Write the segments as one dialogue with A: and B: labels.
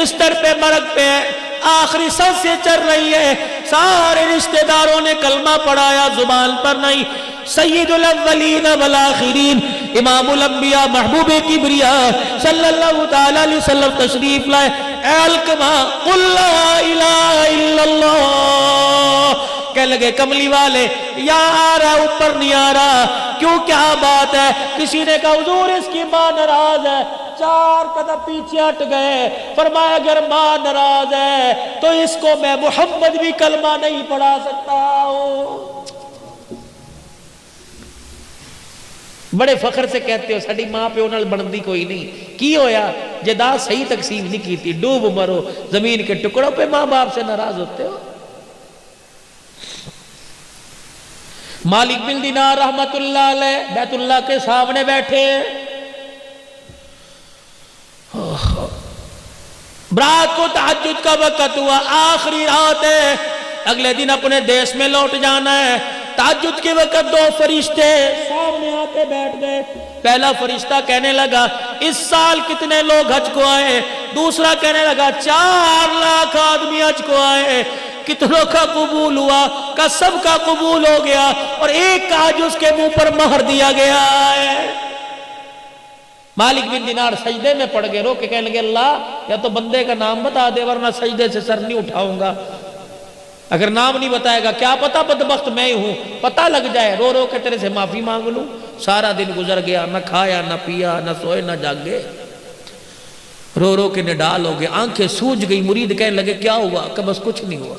A: بستر پہ مرگ پہ ہے، آخری سانس سے چل رہی ہے، سارے رشتہ داروں نے کلمہ پڑھایا، زبان پر نہیں۔ سید الاولین والآخرین، امام الانبیاء، محبوب کبریاء صلی اللہ تعالی علیہ وسلم تشریف لائے۔ اے علقمہ قل لا الہ الا اللہ، کہنے لگے کملی والے یا آ رہا اوپر نہیں آ رہا، کیوں کیا بات ہے؟ کسی نے کہا حضور اس کی ماں ناراض ہے، 4 قدم پیچھے ہٹ گئے، فرمایا اگر ماں ناراض ہے تو اس کو میں محمد بھی کلمہ نہیں پڑھا سکتا ہوں۔ بڑے فخر سے کہتے ہو ساڈی ماں پیو نال بندی کوئی نہیں، کی ہویا جائیداد صحیح تقسیم نہیں کی تھی، ڈوب مرو زمین کے ٹکڑوں پہ ماں باپ سے ناراض ہوتے ہو۔ مالک بن دینار رحمت اللہ علیہ بیت اللہ کے سامنے بیٹھے، برات کو تہجد کا وقت ہوا، آخری رات ہے، اگلے دن اپنے دیش میں لوٹ جانا ہے۔ تہجد کے وقت 2 فرشتے سامنے آ کے بیٹھ گئے۔ پہلا فرشتہ کہنے لگا اس سال کتنے لوگ حج کو آئے؟ دوسرا کہنے لگا 4 لاکھ آدمی حج کو آئے، کتنوں کا قبول ہوا؟ کا سب کا قبول ہو گیا، اور ایک کا حج اس کے منہ پر مہر دیا گیا ہے۔ مالک بن دینار سجدے میں پڑ گئے، رو کے کہنے لگے اللہ یا تو بندے کا نام بتا دے ورنہ سجدے سے سر نہیں اٹھاؤں گا، اگر نام نہیں بتائے گا کیا پتا بدبخت میں ہی ہوں، پتہ لگ جائے، رو رو کے تیرے سے معافی مانگ لوں۔ سارا دن گزر گیا، نہ کھایا نہ پیا نہ سوئے نہ جاگے، رو رو کے نڈال ہو گئے، آنکھیں سوج گئی۔ مرید کہنے لگے کیا ہوا؟ کہ بس کچھ نہیں ہوا۔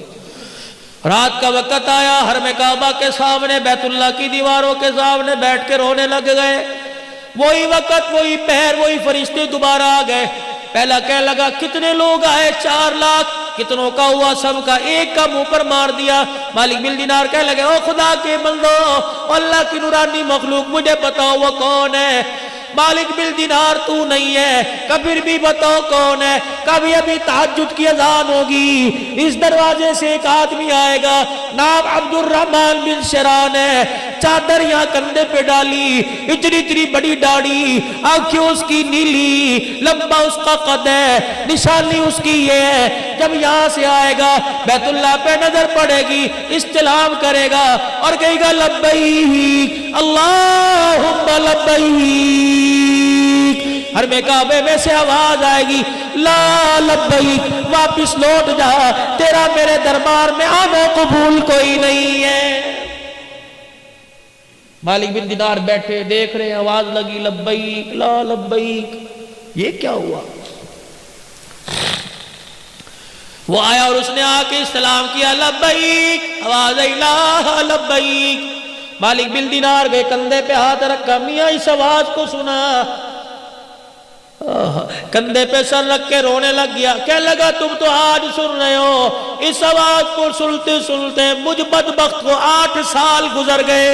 A: رات کا وقت آیا، حرم کعبہ کے سامنے بیت اللہ کی دیواروں کے سامنے بیٹھ کے رونے لگ گئے۔ وہی وقت وہی پہر وہی فرشتے دوبارہ آ گئے۔ پہلا کہنے لگا کتنے لوگ آئے؟ 4 لاکھ۔ کتنوں کا ہوا؟ سب کا۔ ایک کا منہ پر مار دیا۔ مالک بن دینار کہنے لگے او خدا کے بندو، اللہ کی نورانی مخلوق مجھے بتاؤ وہ کون ہے؟ مالک بن دینار تو نہیں ہے، کبھی بھی بتاؤ کون ہے؟ کبھی ابھی تہجد کی اذان ہوگی، اس دروازے سے ایک آدمی آئے گا، نام عبد الرحمن بن شران ہے، چادر یہاں کندھے پہ ڈالی، اتنی بڑی داڑھی، آنکھیں اس کی نیلی، لمبا اس کا قد ہے، نشانی اس کی یہ ہے، جب یہاں سے آئے گا بیت اللہ پہ نظر پڑے گی، استلام کرے گا اور کہے گا لبیک اللہم لبیک۔ حرم کعبے میں سے آواز آئے گی لا لبیک، واپس لوٹ جا، تیرا میرے دربار میں آنا قبول کوئی نہیں ہے۔ مالک بن دینار بیٹھے دیکھ رہے ہیں، آواز لگی لبیک لا لبیک، یہ کیا ہوا؟ وہ آیا اور اس نے آ کے سلام کیا لبیک، آواز آئی لا لبیک۔ مالک بن دینار گئے، کندھے پہ ہاتھ رکھا، میاں اس آواز کو سنا، کندھے پہ سر رکھ کے رونے لگ گیا، کہنے لگا تم تو آج سن رہے ہو، اس آواز کو سنتے سنتے مجھ بدبخت کو 8 سال گزر گئے۔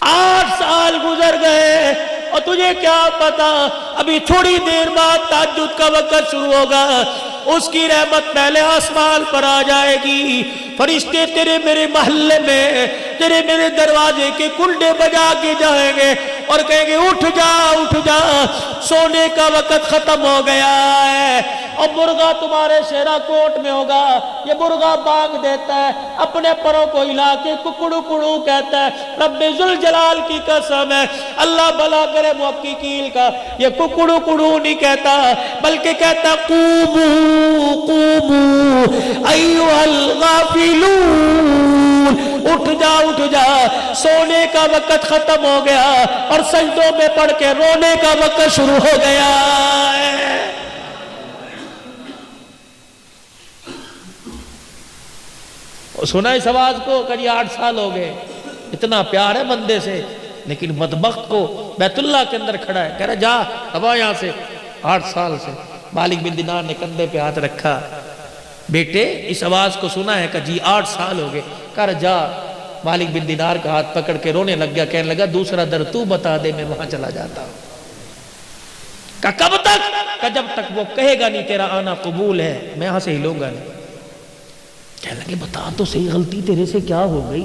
A: 8 سال گزر گئے، اور تجھے کیا پتا ابھی تھوڑی دیر بعد تہجد کا وقت شروع ہوگا، اس کی رحمت پہلے آسمان پر آ جائے گی، فرشتے تیرے میرے محلے میں تیرے میرے دروازے کے کنڈے بجا کے جائیں گے اور کہیں گے اٹھ جا، سونے کا وقت ختم ہو گیا ہے۔ اور مرغا تمہارے شیرا کوٹ میں ہوگا، یہ مرغا بانگ دیتا ہے، اپنے پروں کو ہلا کے ککڑو کڑو کہتا ہے، رب ذوالجلال کی قسم ہے، اللہ بھلا کرے محققین کا، یہ ککڑو کڑو نہیں کہتا بلکہ کہتا قومو ایھا الغافلون، اٹھ جا، سونے کا وقت ختم ہو گیا اور سجدوں میں پڑھ کے رونے کا وقت شروع ہو گیا ہے۔ سنا اس آواز کو کہ 8 سال ہو گئے، اتنا پیار ہے بندے سے، لیکن بدبخت کو بیت اللہ کے اندر کھڑا ہے، کہہ رہا جا ابا یہاں سے، 8 سال سے۔ مالک بن دینار نے کندھے پہ ہاتھ رکھا، بیٹے اس آواز کو سنا ہے کہ جی 8 سال ہو گئے، کہہ رہا جا۔ مالک بن دینار کا ہاتھ پکڑ کے رونے لگ گیا، کہنے لگا دوسرا در تو بتا دے میں وہاں چلا جاتا ہوں۔ کہا کب تک؟ کہا جب تک وہ کہے گا نہیں تیرا آنا قبول ہے، میں یہاں سے ہلوں گا نہیں۔ کہنے لگے بتا تو صحیح غلطی تیرے سے کیا ہو گئی؟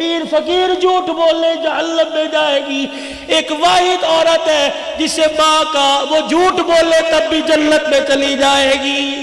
A: پیر فقیر جھوٹ بولے جہنم میں جائے گی. ایک واحد عورت ہے جسے ماں کا وہ جھوٹ بولے تب بھی جنت میں چلی جائے گی.